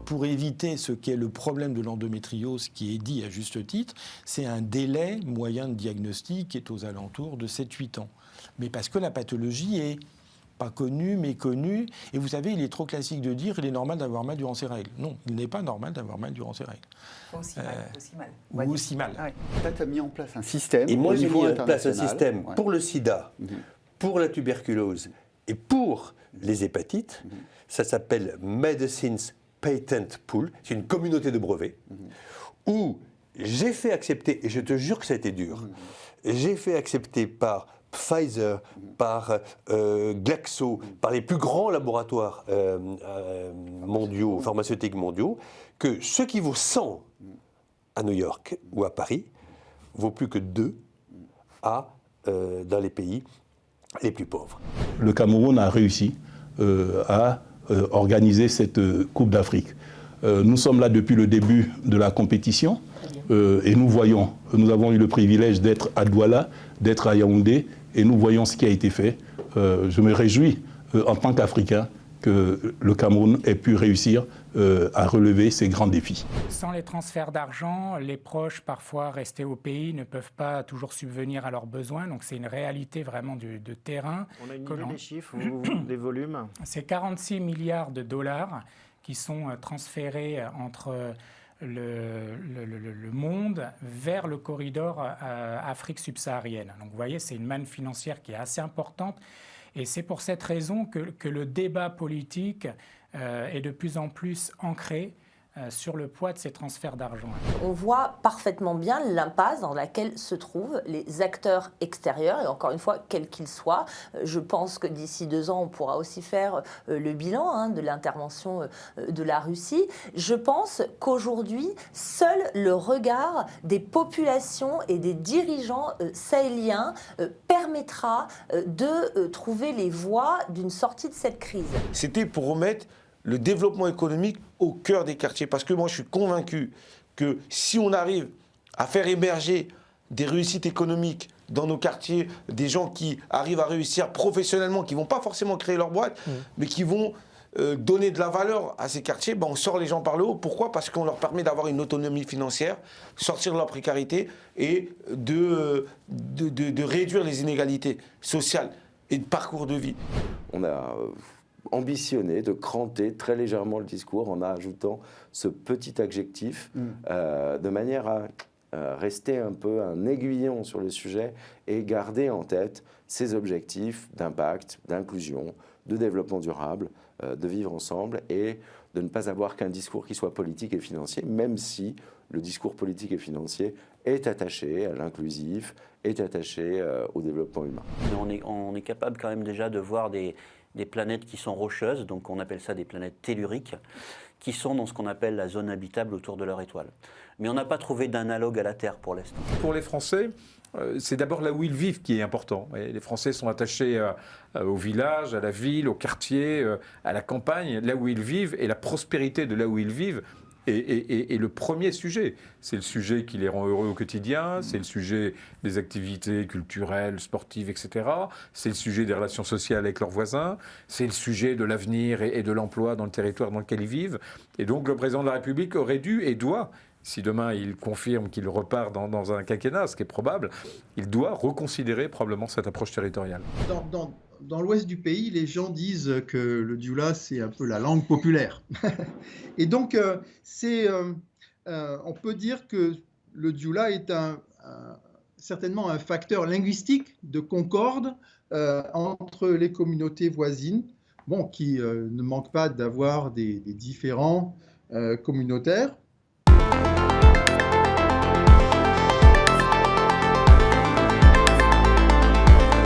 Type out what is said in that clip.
pour éviter ce qu'est le problème de l'endométriose qui est dit à juste titre, c'est un délai moyen de diagnostic qui est aux alentours de 7-8 ans. Mais parce que la pathologie est pas connu, méconnu. Et vous savez, il est trop classique de dire il est normal d'avoir mal durant ses règles. Non, il n'est pas normal d'avoir mal durant ses règles. Aussi mal. Ou aussi mal. Ah oui. Là, tu as mis en place un système. Et moi, j'ai mis en place un international. système pour le sida, pour la tuberculose et pour les hépatites. Ça s'appelle Medicines Patent Pool. C'est une communauté de brevets où j'ai fait accepter, et je te jure que ça a été dur, j'ai fait accepter par Pfizer, par Glaxo, par les plus grands laboratoires mondiaux, pharmaceutiques mondiaux, que ce qui vaut 100 à New York ou à Paris vaut plus que 2 dans les pays les plus pauvres. Le Cameroun a réussi à organiser cette Coupe d'Afrique. Nous sommes là depuis le début de la compétition et nous avons eu le privilège d'être à Douala, d'être à Yaoundé, et nous voyons ce qui a été fait. Je me réjouis en tant qu'Africain que le Cameroun ait pu réussir à relever ces grands défis. Sans les transferts d'argent, les proches, parfois restés au pays, ne peuvent pas toujours subvenir à leurs besoins. Donc c'est une réalité vraiment de terrain. On a une idée des chiffres ou des volumes? C'est 46 milliards de dollars qui sont transférés entre le monde vers le corridor Afrique subsaharienne. Donc vous voyez, c'est une manne financière qui est assez importante. Et c'est pour cette raison que le débat politique est de plus en plus ancré sur le poids de ces transferts d'argent. On voit parfaitement bien l'impasse dans laquelle se trouvent les acteurs extérieurs, et encore une fois, quels qu'ils soient. Je pense que d'ici 2 ans, on pourra aussi faire le bilan de l'intervention de la Russie. Je pense qu'aujourd'hui, seul le regard des populations et des dirigeants sahéliens permettra de trouver les voies d'une sortie de cette crise. C'était pour remettre le développement économique au cœur des quartiers. Parce que moi, je suis convaincu que si on arrive à faire émerger des réussites économiques dans nos quartiers, des gens qui arrivent à réussir professionnellement, qui ne vont pas forcément créer leur boîte, mais qui vont donner de la valeur à ces quartiers, ben on sort les gens par le haut. Pourquoi? Parce qu'on leur permet d'avoir une autonomie financière, sortir de leur précarité et de réduire les inégalités sociales et de parcours de vie. On a ambitionné de cranter très légèrement le discours en ajoutant ce petit adjectif de manière à rester un peu un aiguillon sur le sujet et garder en tête ces objectifs d'impact, d'inclusion, de développement durable, de vivre ensemble et de ne pas avoir qu'un discours qui soit politique et financier, même si le discours politique et financier est attaché à l'inclusif, est attaché au développement humain. On est capable quand même déjà de voir des planètes qui sont rocheuses, donc on appelle ça des planètes telluriques, qui sont dans ce qu'on appelle la zone habitable autour de leur étoile. Mais on n'a pas trouvé d'analogue à la Terre pour l'instant. Pour les Français, c'est d'abord là où ils vivent qui est important. Et les Français sont attachés au village, à la ville, au quartier, à la campagne, là où ils vivent, et la prospérité de là où ils vivent est le premier sujet. C'est le sujet qui les rend heureux au quotidien, c'est le sujet des activités culturelles, sportives, etc. C'est le sujet des relations sociales avec leurs voisins, c'est le sujet de l'avenir et de l'emploi dans le territoire dans lequel ils vivent. Et donc le président de la République aurait dû et doit, si demain il confirme qu'il repart dans un quinquennat, ce qui est probable, il doit reconsidérer probablement cette approche territoriale. Dans l'ouest du pays, les gens disent que le dioula, c'est un peu la langue populaire. Et donc, on peut dire que le dioula est certainement un facteur linguistique de concorde entre les communautés voisines, qui ne manquent pas d'avoir des différends communautaires.